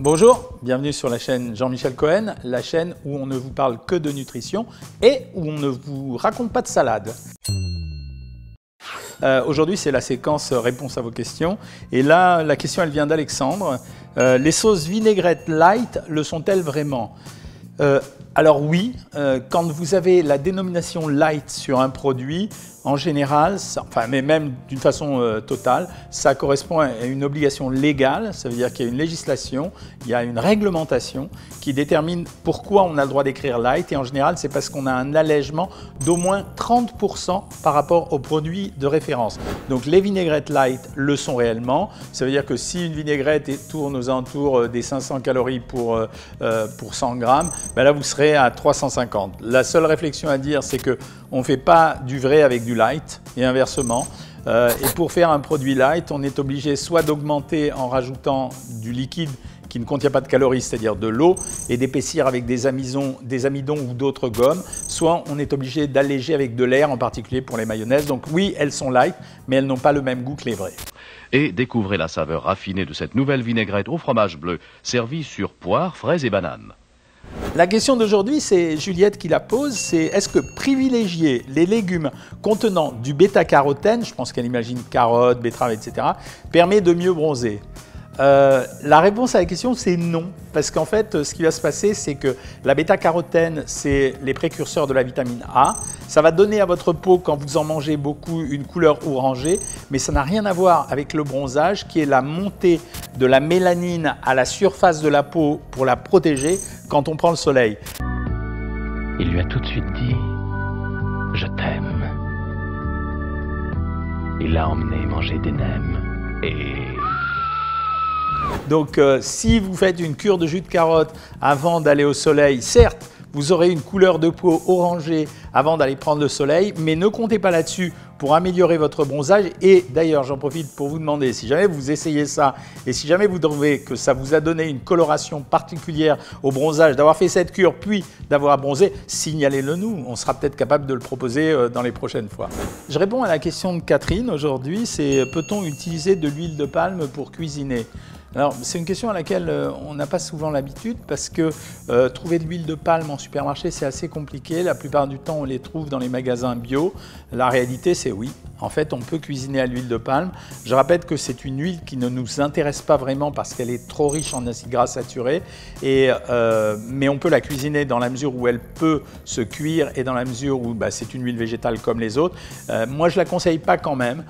Bonjour, bienvenue sur la chaîne Jean-Michel Cohen, la chaîne où on ne vous parle que de nutrition et où on ne vous raconte pas de salade. Aujourd'hui, c'est la séquence réponse à vos questions. Et là, la question, elle vient d'Alexandre. Les sauces vinaigrettes light, le sont-elles vraiment ? Alors oui, quand vous avez la dénomination light sur un produit, en général, mais même d'une façon totale, ça correspond à une obligation légale, ça veut dire qu'il y a une législation, il y a une réglementation qui détermine pourquoi on a le droit d'écrire light, et en général, c'est parce qu'on a un allègement d'au moins 30% par rapport aux produits de référence. Donc les vinaigrettes light le sont réellement, ça veut dire que si une vinaigrette tourne aux alentours des 500 calories pour 100 grammes, ben là vous serez à 350. La seule réflexion à dire, c'est qu'on ne fait pas du vrai avec du light et inversement. Et pour faire un produit light, on est obligé soit d'augmenter en rajoutant du liquide qui ne contient pas de calories, c'est-à-dire de l'eau, et d'épaissir avec des amidons ou d'autres gommes, soit on est obligé d'alléger avec de l'air, en particulier pour les mayonnaises. Donc oui, elles sont light, mais elles n'ont pas le même goût que les vraies. Et découvrez la saveur raffinée de cette nouvelle vinaigrette au fromage bleu, servie sur poire, fraises et bananes. La question d'aujourd'hui, c'est Juliette qui la pose, c'est est-ce que privilégier les légumes contenant du bêta-carotène, je pense qu'elle imagine carottes, betteraves, etc., permet de mieux bronzer ? La réponse à la question, c'est non. Parce qu'en fait, ce qui va se passer, c'est que la bêta-carotène, c'est les précurseurs de la vitamine A. Ça va donner à votre peau, quand vous en mangez beaucoup, une couleur orangée, mais ça n'a rien à voir avec le bronzage, qui est la montée de la mélanine à la surface de la peau pour la protéger quand on prend le soleil. Il lui a tout de suite dit « Je t'aime ». Il l'a emmené manger des nems et... Donc si vous faites une cure de jus de carotte avant d'aller au soleil, certes, vous aurez une couleur de peau orangée avant d'aller prendre le soleil, mais ne comptez pas là-dessus pour améliorer votre bronzage. Et d'ailleurs, j'en profite pour vous demander, si jamais vous essayez ça et si jamais vous trouvez que ça vous a donné une coloration particulière au bronzage, d'avoir fait cette cure puis d'avoir bronzé, signalez-le nous, on sera peut-être capable de le proposer dans les prochaines fois. Je réponds à la question de Catherine aujourd'hui, c'est peut-on utiliser de l'huile de palme pour cuisiner ? Alors, c'est une question à laquelle on n'a pas souvent l'habitude parce que trouver de l'huile de palme en supermarché, c'est assez compliqué. La plupart du temps, on les trouve dans les magasins bio. La réalité, c'est oui. En fait, on peut cuisiner à l'huile de palme. Je rappelle que c'est une huile qui ne nous intéresse pas vraiment parce qu'elle est trop riche en acides gras saturés. Mais on peut la cuisiner dans la mesure où elle peut se cuire et dans la mesure où c'est une huile végétale comme les autres. Moi, je ne la conseille pas quand même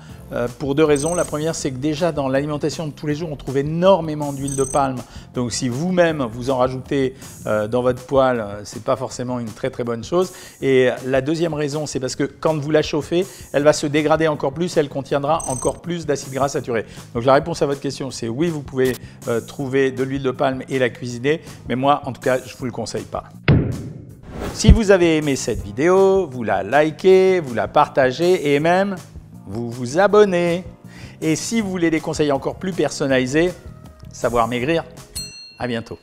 pour deux raisons. La première, c'est que déjà dans l'alimentation de tous les jours, on trouve énormément d'huile de palme. Donc si vous-même vous en rajoutez dans votre poêle, ce n'est pas forcément une très très bonne chose. Et la deuxième raison, c'est parce que quand vous la chauffez, elle va se dégrader encore plus, elle contiendra encore plus d'acides gras saturés. Donc la réponse à votre question, c'est oui, vous pouvez trouver de l'huile de palme et la cuisiner, mais moi, en tout cas, je ne vous le conseille pas. Si vous avez aimé cette vidéo, vous la likez, vous la partagez et même vous vous abonnez. Et si vous voulez des conseils encore plus personnalisés, savoir maigrir, à bientôt.